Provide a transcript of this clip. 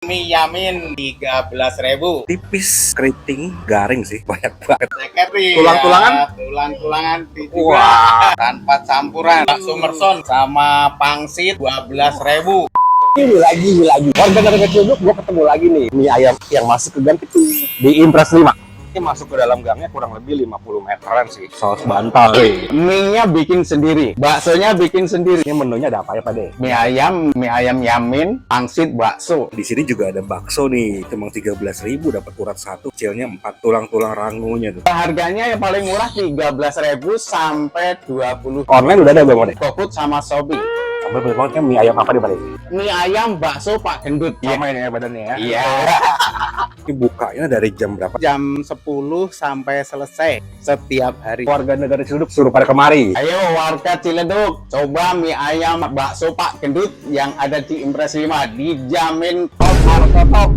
Mie Yamin 13.000. Tipis, keriting, garing sih, banyak banget. Seketi Tulang-tulangan? ya, tulang-tulangan juga. Wah. Tanpa campuran. Bakso merson sama pangsit 12.000. Lagi. Warga negara Cibubur, gue ketemu lagi nih mie ayam yang masuk ke gang itu di Impres 5. Ini masuk ke dalam gangnya kurang lebih 50 meteran sih. Saus bantal. Mie-nya bikin sendiri, baksonya bikin sendiri. Ini menunya ada apa ya, Pak De? Mie ayam Yamin, pangsit, bakso. Di sini juga ada bakso nih, cuma 13.000 dapat urat satu, kecilnya 4 tulang-tulang rangunya tuh. Harganya yang paling murah 13.000 sampai 20. Online udah ada Bang Ode? GoFood sama Shopee. Sampai banyak banget kan mie ayam apa nih, Pak De? Mie ayam bakso Pak Gendut. Sama ini ya badannya ya. Iya. Ini bukanya dari jam berapa? Jam 10 sampai selesai setiap hari. Warga negara Ciledug suruh pada kemari. Ayo warga Ciledug, coba mie ayam bakso Pak Gendut yang ada di Impres 5. Dijamin top harga top.